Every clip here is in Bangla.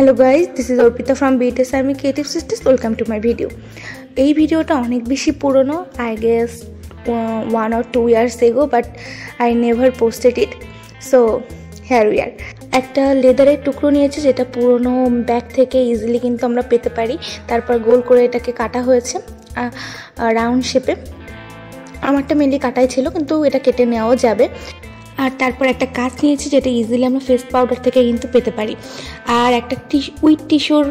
Hello guys, this is Arpita from BTS army creative systems. Welcome to my video. এই ভিডিওটা অনেক বেশি পুরনো, I guess 1 or 2 years ago, but I never posted it. So here we are. একটা লেদারের টুকরো নিয়েছি যেটা পুরনো ব্যাগ থেকে ইজিলি কিন্তু আমরা পেতে পারি। তারপর গোল করে এটাকে কাটা হয়েছে রাউন্ড শেপে। আমারটা মেনলি কাটাই ছিল, কিন্তু এটা কেটে নেওয়াও যাবে। আর তারপর একটা কাঁচ নিয়েছি যেটা ইজিলি আমরা ফেস পাউডার থেকে কিন্তু পেতে পারি। আর একটা উইথ টিস্যুর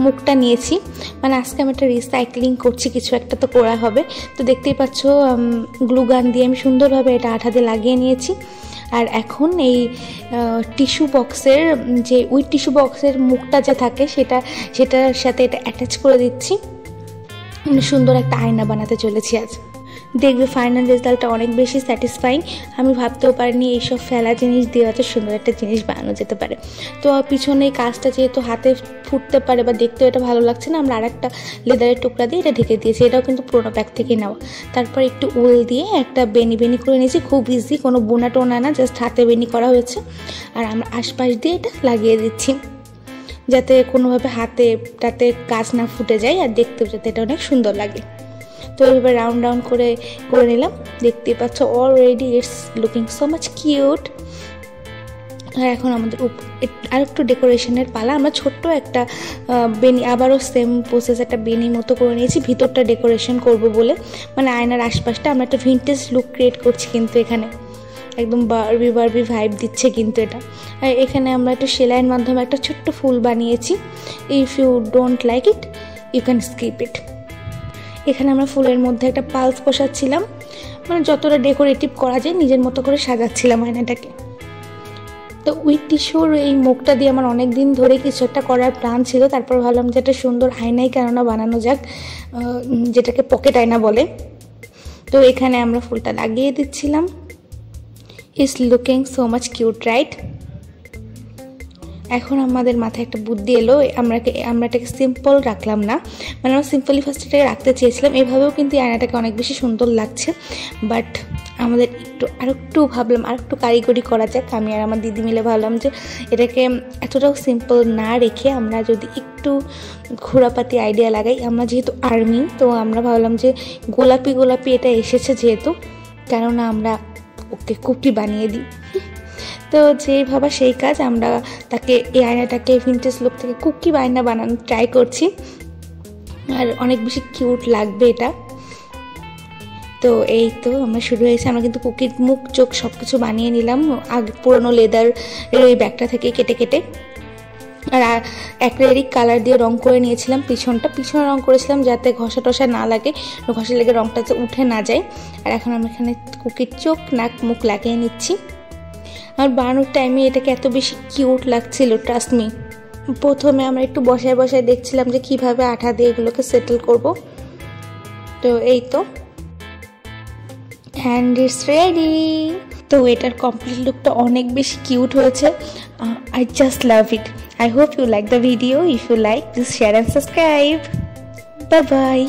মুখটা নিয়েছি, মানে আজকে আমি একটা রিসাইক্লিং করছি, কিছু একটা তো করা হবে। তো দেখতেই পাচ্ছ গ্লু গান দিয়ে আমি সুন্দরভাবে এটা আঠা দিয়ে লাগিয়ে নিয়েছি। আর এখন এই টিস্যু বক্সের যে উইথ টিস্যু বক্সের মুখটা যে থাকে সেটার সাথে এটা অ্যাটাচ করে দিচ্ছি। সুন্দর একটা আয়না বানাতে চলেছি আজ। দেখবে ফাইনাল রেজাল্টটা অনেক বেশি স্যাটিসফাইং। আমি ভাবতেও পারিনি এইসব ফেলা জিনিস দিয়ে এত সুন্দর একটা জিনিস বানানো যেতে পারে। তো পিছনে এই কাজটা যেহেতু হাতে ফুটতে পারে বা দেখতেও এটা ভালো লাগছে না, আমরা আরেকটা লেদারের টুকরা দিয়ে এটা ঢেকে দিয়েছি। এটাও কিন্তু পুরোনো ব্যাগ থেকে নেওয়া। তারপর একটু উল দিয়ে একটা বেনি করে নিয়েছি, খুব ইজি, কোনো বোনা টোনা না, জাস্ট হাতে বেনি করা হয়েছে। আর আমরা আশপাশ দিয়ে এটা লাগিয়ে দিচ্ছি যাতে কোনোভাবে হাতেটাতে কাজ না ফুটে যায়, আর দেখতেও যাতে এটা অনেক সুন্দর লাগে। তো এবার রাউন্ড করে নিলাম। দেখতেই পাচ্ছ already it's looking so much cute. আর এখন আমাদের আর একটু ডেকোরেশনের পালা। আমরা ছোট্ট একটা বেনি, আবারও সেম প্রসেস, একটা বেনি মতো করে নিয়েছি ভিতরটা ডেকোরেশন করব বলে, মানে আয়নার আশপাশটা আমরা একটা ভিন্টেজ লুক ক্রিয়েট করছি কিন্তু এখানে একদম বারবি ভাইব দিচ্ছে কিন্তু এটা। আর এখানে আমরা একটা সেলাইয়ের মাধ্যমে একটা ছোট্ট ফুল বানিয়েছি। If you don't like it you can skip it. এখানে আমরা ফুলের মধ্যে একটা পালস বসাচ্ছিলাম, মানে যতটা ডেকোরেটিভ করা যায় নিজের মতো করে সাজাচ্ছিলাম আয়নাটাকে। তো উইথ টিস্যুর এই মুখটা দিয়ে আমার অনেক দিন ধরে কিছু একটা করার প্ল্যান ছিল। তারপর ভাবলাম যে একটা সুন্দর আয়নাই কেননা বানানো যাক, যেটাকে পকেট আয়না বলে। তো এখানে আমরা ফুলটা লাগিয়ে দিচ্ছিলাম। It's looking so much cute, right? এখন আমাদের মাথায় একটা বুদ্ধি এলো, আমরা এটাকে সিম্পল রাখলাম না, মানে আমরা সিম্পলি ফার্স্ট এটাকে রাখতে চেয়েছিলাম। এভাবেও কিন্তু আয়নাটাকে অনেক বেশি সুন্দর লাগছে, বাট আমাদের আরেকটু ভাবলাম আরেকটু কারিগরি করা যাক। আমি আর আমার দিদি মিলে ভাবলাম যে এটাকে এতটাও সিম্পল না রেখে আমরা যদি একটু ঘোরাপাতি আইডিয়া লাগাই। আমরা যেহেতু আর্মি, তো আমরা ভাবলাম যে গোলাপি এটা এসেছে যেহেতু, কেননা আমরা ওকে কুপি বানিয়ে দিই। তো যেই ভাবা সেই কাজ, আমরা তাকে এই আয়নাটাকে ভিন্টেজ লুক থেকে কুকি আয়না বানানো ট্রাই করছি, আর অনেক বেশি কিউট লাগবে এটা। তো এই তো আমরা শুরু হয়েছে। আমরা কিন্তু কুকির মুখ চোখ সব কিছু বানিয়ে নিলাম আগে পুরোনো লেদার এই ব্যাগটা থেকে কেটে। আর অ্যাক্রিলিক কালার দিয়ে রং করে নিয়েছিলাম পিছনে রং করেছিলাম যাতে ঘষা টসা না লাগে, ঘষা লেগে রংটা উঠে না যায়। আর এখন আমরা এখানে কুকির চোখ নাক মুখ লাগিয়ে নিচ্ছি। আমার বানানোর টাইমে এটাকে এত বেশি কিউট লাগছিল, ট্রাস্ট মি। প্রথমে আমরা একটু বসায় দেখছিলাম যে কিভাবে আঠা দিয়ে এগুলোকে সেটেল করব। তো এই তো, অ্যান্ড ইটস রেডি। তো এটার কমপ্লিট লুকটা অনেক বেশি কিউট হয়েছে। I just love it. I hope you like the video. If you like, please share and subscribe. Bye bye.